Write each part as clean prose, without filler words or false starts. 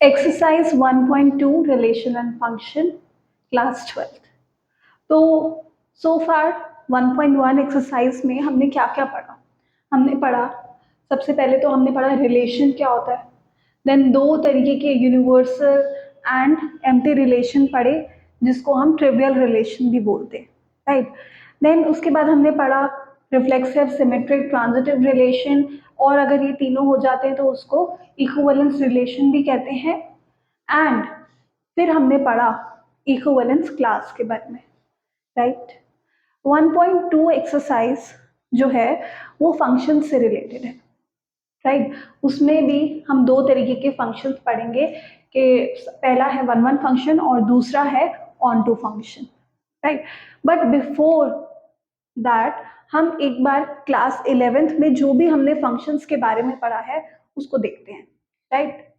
Exercise 1.2 relation and function class 12। तो सो फार 1.1 exercise में हमने क्या क्या पढ़ा? हमने पढ़ा, सबसे पहले तो हमने पढ़ा रिलेशन क्या होता है, देन दो तरीके के यूनिवर्सल एंड एम्प्टी रिलेशन पढ़े जिसको हम ट्रिवियल रिलेशन भी बोलते हैं, राइट। देन उसके बाद हमने पढ़ा रिफ्लेक्सिव, सिमेट्रिक, ट्रांजिटिव रिलेशन, और अगर ये तीनों हो जाते हैं तो उसको इक्विवेलेंस रिलेशन भी कहते हैं। एंड फिर हमने पढ़ा इक्विवेलेंस क्लास के बारे में, राइट। 1.2 एक्सरसाइज जो है वो फंक्शन से रिलेटेड है, राइट। उसमें भी हम दो तरीके के फंक्शंस पढ़ेंगे कि पहला है वन वन फंक्शन और दूसरा है onto function, right. But before that हम एक बार क्लास 11th में जो भी हमने फंक्शंस के बारे में पढ़ा है उसको देखते हैं, राइट।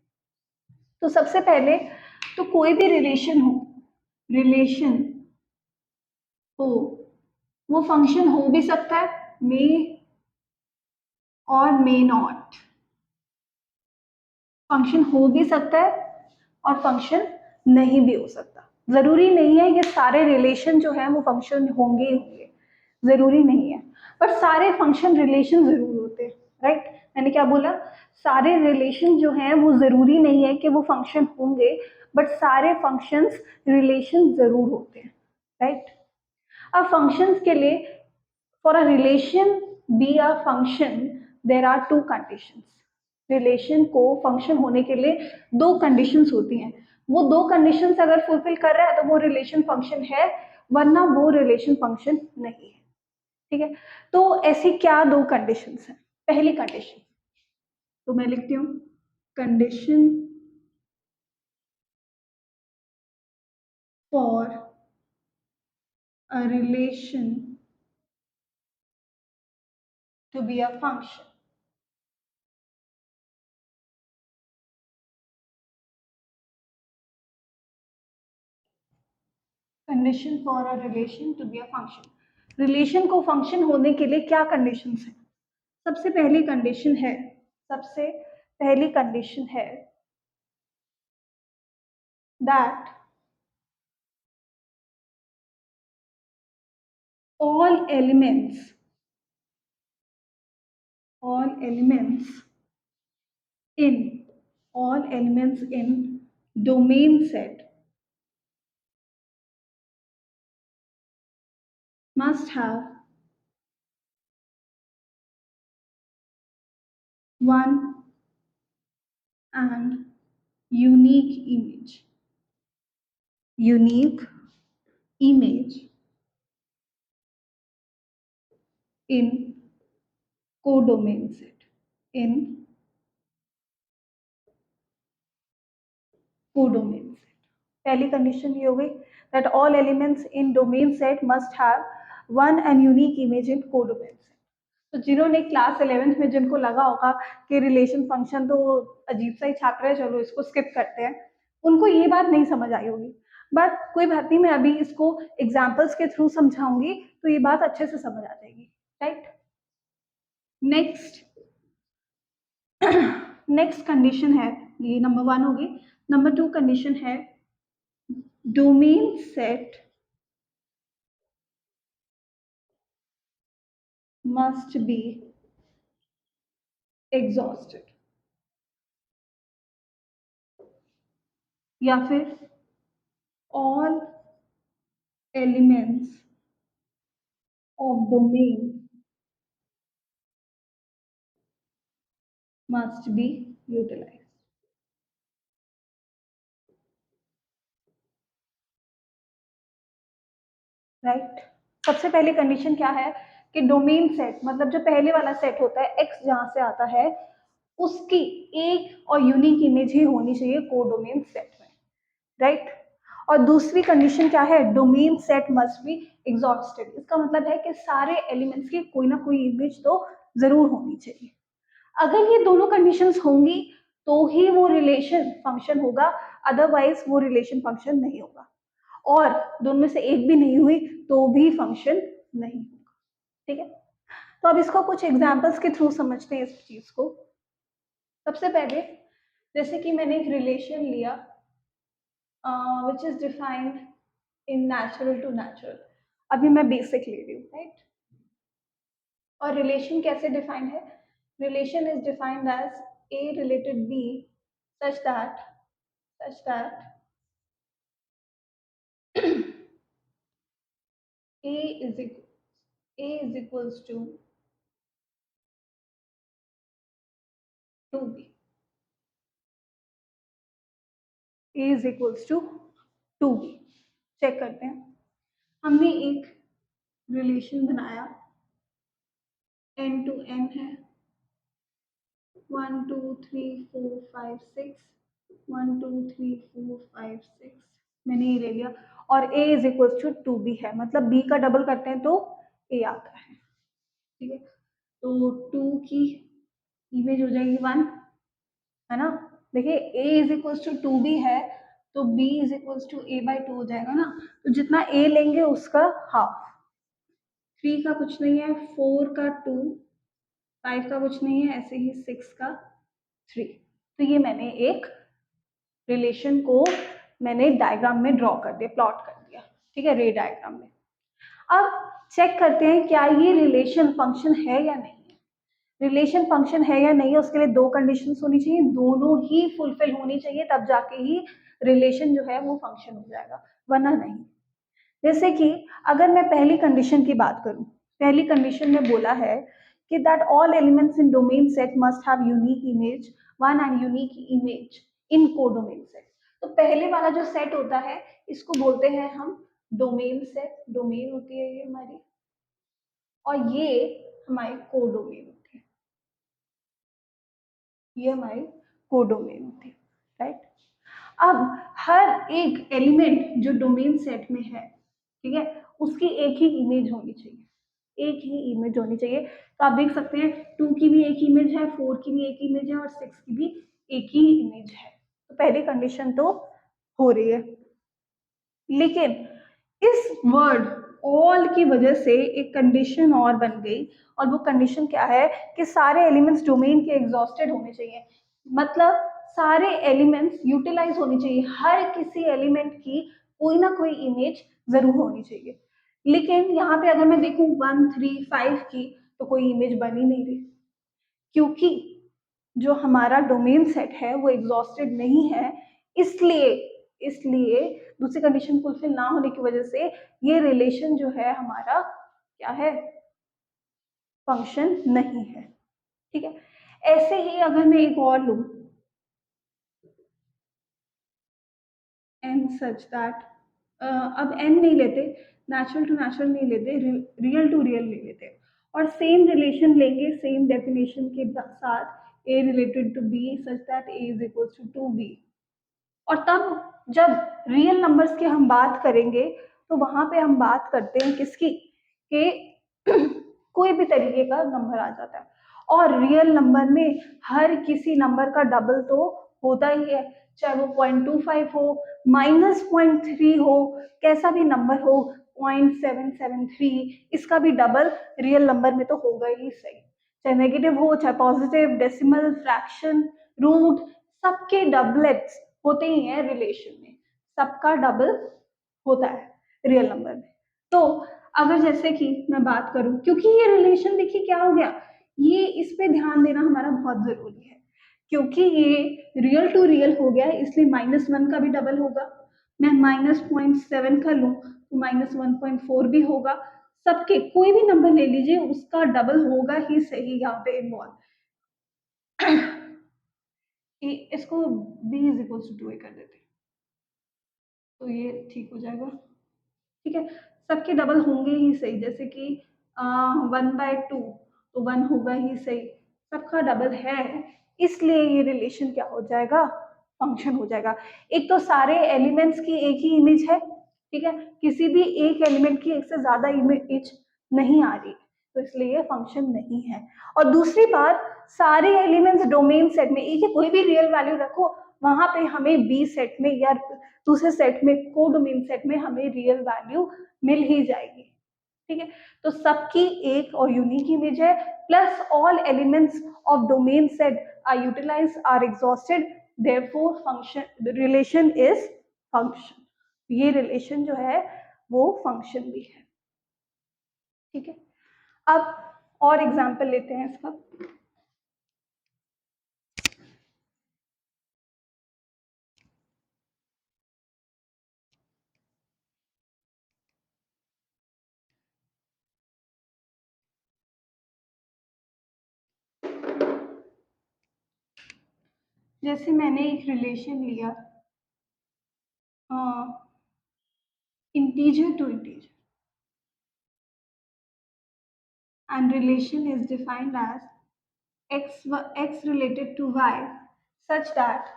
तो सबसे पहले तो कोई भी रिलेशन हो, वो फंक्शन हो भी सकता है, मे और मे नॉट। फंक्शन हो भी सकता है और फंक्शन नहीं भी हो सकता। जरूरी नहीं है ये सारे रिलेशन जो है वो फंक्शन होंगे ही होंगे, जरूरी नहीं है। पर सारे फंक्शन रिलेशन जरूर होते हैं, राइट। मैंने क्या बोला? सारे रिलेशन जो हैं वो जरूरी नहीं है कि वो फंक्शन होंगे, बट सारे फंक्शंस रिलेशन जरूर होते हैं, राइट। अब फंक्शंस के लिए, for a relation b a function, there are two conditions. Relation को फंक्शन होने के लिए दो कंडीशंस होती हैं। वो दो कंडीशंस अगर फुलफिल कर रहा है तो वो रिलेशन फंक्शन है, वरना वो रिलेशन फंक्शन नहीं है, ठीक है। तो ऐसी क्या दो कंडीशंस हैं? पहली कंडीशन तो मैं लिखती हूँ condition for a relation to be a function. Condition for a relation to be a function. Relation को फंक्शन होने के लिए क्या कंडीशंस हैं? सबसे पहली कंडीशन है, सबसे पहली कंडीशन है that all elements all elements in all elements in domain set must have one and unique image in codomain set in codomain set। पहली कंडीशन ये हो गई that all elements in domain set must have one and unique image in codomain set. तो जिन्होंने class 11th में जिनको लगा होगा कि रिलेशन फंक्शन तो अजीब सा ही चैप्टर है, चलो इसको स्किप करते हैं, उनको ये बात नहीं समझ आई होगी। बट कोई बात नहीं, मैं अभी इसको एग्जाम्पल्स के थ्रू समझाऊंगी तो ये बात अच्छे से समझ आ जाएगी, राइट। नेक्स्ट नेक्स्ट कंडीशन है, ये नंबर 1 होगी। नंबर 2 कंडीशन है domain set must be exhausted, या फिर all elements of domain must be utilized, right. सबसे पहली कंडीशन क्या है कि डोमेन सेट, मतलब जो पहले वाला सेट होता है एक्स जहां से आता है, उसकी एक और यूनिक इमेज ही होनी चाहिए कोडोमेन सेट में, राइट। और दूसरी कंडीशन क्या है? Domain set must be exhausted. इसका मतलब है कि सारे एलिमेंट्स की कोई ना कोई इमेज तो जरूर होनी चाहिए। अगर ये दोनों कंडीशंस होंगी तो ही वो रिलेशन फंक्शन होगा, अदरवाइज वो रिलेशन फंक्शन नहीं होगा। और दोनों में से एक भी नहीं हुई तो भी फंक्शन नहीं होगा, ठीक है। तो अब इसको कुछ एग्जांपल्स के थ्रू समझते हैं इस चीज को। सबसे पहले जैसे कि मैंने एक रिलेशन लिया which is defined in natural to natural, अभी मैं बेसिक ले रही हूँ, राइट। और रिलेशन कैसे डिफाइंड है? Relation is defined as a related b such that a is equal a is equals to 2b, a is equals to 2b। Check करते हैं, हमने एक रिलेशन बनाया, n टू n है, 1 2 3 4 5 6, 1 2 3 4 5 6, मैंने ये ले लिया। और a is equal to 2b है, मतलब b का डबल करते हैं तो a आता है, ठीक है। तो 2 की इमेज हो जाएगी 1, है ना। देखिए a is equal to 2b है, तो b is equal to a/2 हो जाएगा ना। तो जितना a लेंगे उसका हाफ। 3 का कुछ नहीं है, 4 का 2, 5 का कुछ नहीं है, ऐसे ही 6 का 3। तो ये मैंने एक रिलेशन को मैंने डायग्राम में ड्रॉ कर दिया, प्लॉट कर दिया, ठीक है, रे डायग्राम में। अब चेक करते हैं क्या ये रिलेशन फंक्शन है या नहीं है। रिलेशन फंक्शन है या नहीं है उसके लिए दो कंडीशंस होनी चाहिए, दोनों ही फुलफिल होनी चाहिए, तब जाके ही रिलेशन जो है वो फंक्शन हो जाएगा, वरना नहीं। जैसे कि अगर मैं पहली कंडीशन की बात करूं, पहली कंडीशन में बोला है कि that all elements in domain set must have unique image, one and unique image in codomain set. तो पहले वाला जो सेट होता है इसको बोलते हैं हम डोमेन सेट, डोमेन होती है ये हमारी, और ये हमारी कोडोमेन होती है, ये हमारी कोडोमेन होती है, राइट। अब हर एक एलिमेंट जो डोमेन सेट में है, ठीक है, उसकी एक ही इमेज होनी चाहिए, एक ही इमेज होनी चाहिए। तो आप देख सकते हैं 2 की भी एक इमेज है, 4 की भी एक इमेज है, और 6 की भी एक ही इमेज है। तो पहली कंडीशन तो हो रही है। लेकिन इस वर्ड ऑल की वजह से एक कंडीशन और बन गई, और वो कंडीशन क्या है कि सारे एलिमेंट्स डोमेन के एग्जॉस्टेड होने चाहिए, मतलब सारे एलिमेंट्स यूटिलाइज होनी चाहिए, हर किसी एलिमेंट की कोई ना कोई इमेज जरूर होनी चाहिए। लेकिन यहाँ पे अगर मैं देखूं 1 3 5 की, तो कोई इमेज बन ही नहीं रही, क्योंकि जो हमारा डोमेन सेट है वो एग्जॉस्टेड नहीं है। इसलिए इसलिए दूसरी कंडीशन फुलफिल ना होने की वजह से ये रिलेशन जो है हमारा क्या है, फंक्शन नहीं है, ठीक है। ऐसे ही अगर मैं एक और लूं, एन सच दैट, अब एन नहीं लेते, नेचुरल टू नेचुरल नहीं लेते, रियल टू रियल ले लेते, और सेम रिलेशन लेंगे सेम डेफिनेशन के साथ, A related to B such that A is equal to 2b। और तब जब रियल नंबर्स की हम बात करेंगे तो वहां पे हम बात करते हैं किसकी, कि कोई भी तरीके का नंबर आ जाता है, और रियल नंबर में हर किसी नंबर का डबल तो होता ही है, चाहे वो 0.25 हो, -0.3 हो, कैसा भी नंबर हो, 0.773, इसका भी डबल रियल नंबर में तो होगा ही सही, चाहे नेगेटिव हो, चाहे पॉजिटिव, डेसिमल, फ्रैक्शन, रूट, सबके डबलेट्स होते ही हैं रिलेशन में, सबका डबल होता है रियल नंबर में। तो अगर जैसे कि मैं बात करूं, क्योंकि ये रिलेशन देखिए क्या हो गया, ये इस पे ध्यान देना हमारा बहुत जरूरी है, क्योंकि ये रियल टू रियल हो गया है, इसलिए -1 का भी डबल होगा। मैं -0.7 का लूं तो -1.4 भी होगा, सबके कोई भी नंबर ले लीजिए उसका डबल होगा ही सही यहाँ पे इन्वॉल्व। इसको b is equal to 2a कर देते हैं, तो ये ठीक हो जाएगा, ठीक है। सबके डबल होंगे ही सही, जैसे कि 1/2 तो 1 होगा ही सही, सबका डबल है, इसलिए ये रिलेशन क्या हो जाएगा, फंक्शन हो जाएगा। एक तो सारे एलिमेंट्स की एक ही इमेज है, ठीक है, किसी भी एक एलिमेंट की एक से ज्यादा इमेज नहीं आ रही, तो इसलिए ये फंक्शन नहीं है। और दूसरी बात, सारे एलिमेंट्स डोमेन सेट में, एक ही कोई भी रियल वैल्यू रखो, वहां पे हमें बी सेट में या दूसरे सेट में, कोडोमेन सेट में हमें रियल वैल्यू मिल ही जाएगी, ठीक है। तो सबकी एक और यूनिक इमेज है, plus all elements of domain set are utilized, are exhausted therefore function relation is function, ये रिलेशन जो है वो फंक्शन भी है। ठीक है, अब और एग्जाम्पल लेते हैं इसका। जैसे मैंने एक रिलेशन लिया integer to integer, and relation is defined as x related to y such that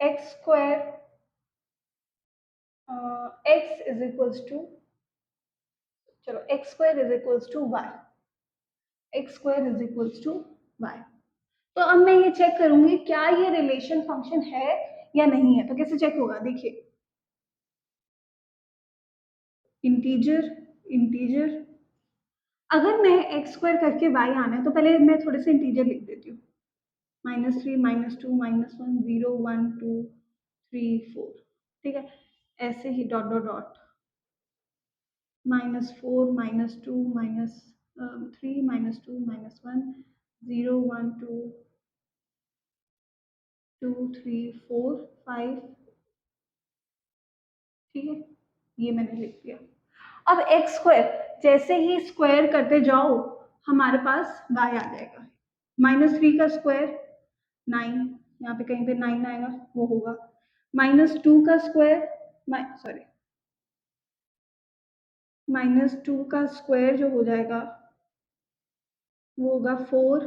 x square x is equals to, चलो x square is equals to y, x square is equals to y। तो अब मैं ये check करूंगी क्या ये relation function है या नहीं है। तो कैसे चेक होगा, देखिए इंटीजर इंटीजर, अगर मैं एक्स स्क्वायर करके वाई आना है तो पहले मैं थोड़े से इंटीजर लिख देती हूँ, -3 -2 -1 0 1 2 3 4, ठीक है, ऐसे ही डॉट डॉट डॉट -4 -2 -3 -2 -1 0 1 2 2 3 4 5, ठीक है, ये मैंने लिख दिया। अब एक्स स्क्वायर जैसे ही स्क्वायर करते जाओ हमारे पास y आ जाएगा, -3 का स्क्वायर 9, यहाँ पे कहीं पे 9 आएगा वो होगा, -2 का स्क्वायर सॉरी -2 का स्क्वायर जो हो जाएगा वो होगा 4,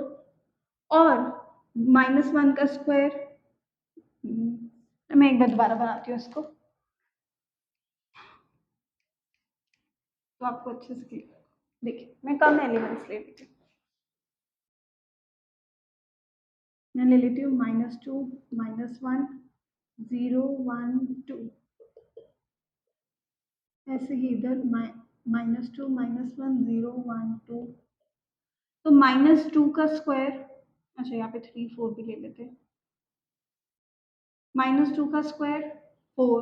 और -1 का स्क्वायर, मैं एक बार दोबारा बनाती हूँ इसको तो आपको अच्छे से क्लियर होगा। देखिए मैं कम एलिमेंट्स ले लेती हूँ, मैं ले लेती हूँ -2 -1 0 1 2, ऐसे ही इधर -2 -1 0 1 2, तो -2 का स्क्वायर, अच्छा यहाँ पे 3 4 भी ले लेते हैं, -2 का स्क्वायर 4,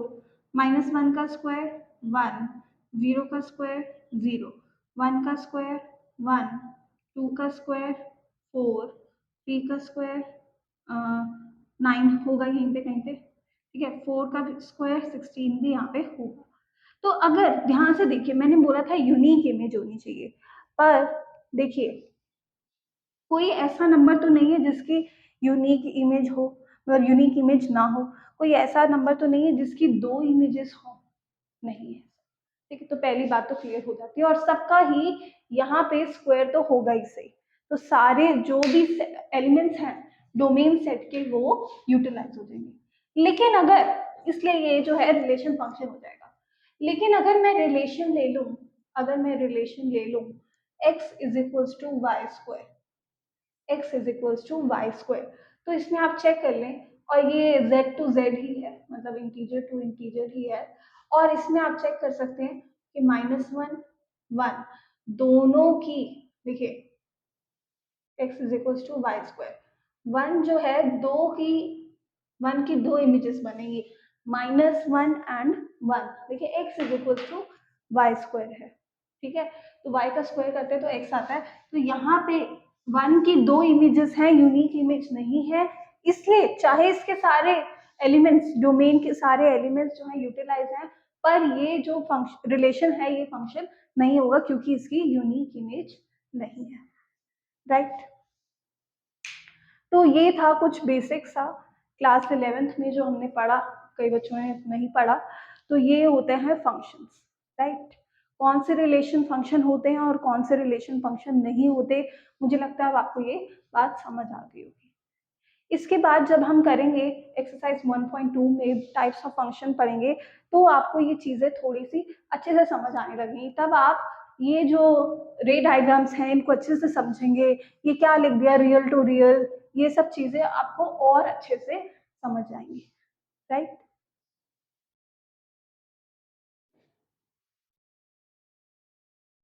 -1 का स्क्वायर 1, 0 का स्क्वायर 0, 1 का स्क्वायर 1, 2 का स्क्वायर 4, 3 का स्क्वायर 9 होगा यहीं पे कहीं पे, ठीक है, 4 का स्क्वायर 16 भी यहाँ पे होगा। तो अगर ध्यान से देखिए मैंने बोला था यूनिक इमेज होनी चाहिए, पर देखिए कोई ऐसा नंबर तो नहीं है जिसकी यूनिक इमेज हो, मतलब यूनिक इमेज ना हो, कोई ऐसा नंबर तो नहीं है जिसकी 2 इमेजेस हो, नहीं है, ठीक है, तो पहली बात तो क्लियर हो जाती है, और सबका ही यहाँ पे स्क्वायर तो होगा ही सही, तो सारे जो भी एलिमेंट्स हैं डोमेन सेट के वो यूटिलाइज हो जाएंगे। लेकिन अगर, इसलिए ये जो है रिलेशन फंक्शन हो जाएगा, लेकिन अगर मैं रिलेशन ले लूं, अगर मैं रिलेशन ले लूं x is equals to y square, x is equals to y square, तो इसमें आप चेक कर लें, और ये z टू z ही है, मतलब इंटीजर टू इंटीजर ही है, और इसमें आप चेक कर सकते हैं कि -1 1 दोनों की, देखिए x is equals to y square, 1 जो है वन की दो इमेजेस बनेंगी, -1 एंड 1, देखिए x is equals to y square है, ठीक है, तो y का स्क्वायर करते हैं तो x आता है, तो यहाँ पे 1 की दो इमेजेस हैं, यूनिक इमेज नहीं है, इसलिए चाहे इसके सारे एलिमेंट्स डोमेन के सारे एलिमेंट्स जो है यूटिलाइज हैं, पर ये जो फंक्शन रिलेशन है ये फंक्शन नहीं होगा क्योंकि इसकी यूनिक इमेज नहीं है, राइट। तो ये था कुछ बेसिक सा क्लास 11th में जो हमने पढ़ा, कई बच्चों ने नहीं पढ़ा, तो ये होते हैं फंक्शंस, राइट, कौन से रिलेशन फंक्शन होते हैं और कौन से रिलेशन फंक्शन नहीं होते, मुझे लगता है अब आपको ये बात समझ आ गई होगी। इसके बाद जब हम करेंगे एक्सरसाइज 1.2 में टाइप्स ऑफ फंक्शन पढ़ेंगे तो आपको ये चीज़ें थोड़ी सी अच्छे से समझ आने लगेंगी, तब आप ये जो रे डायग्राम्स हैं इनको अच्छे से समझेंगे, ये क्या लिख दिया रियल टू रियल, ये सब चीज़ें आपको और अच्छे से समझ आएंगी, राइट।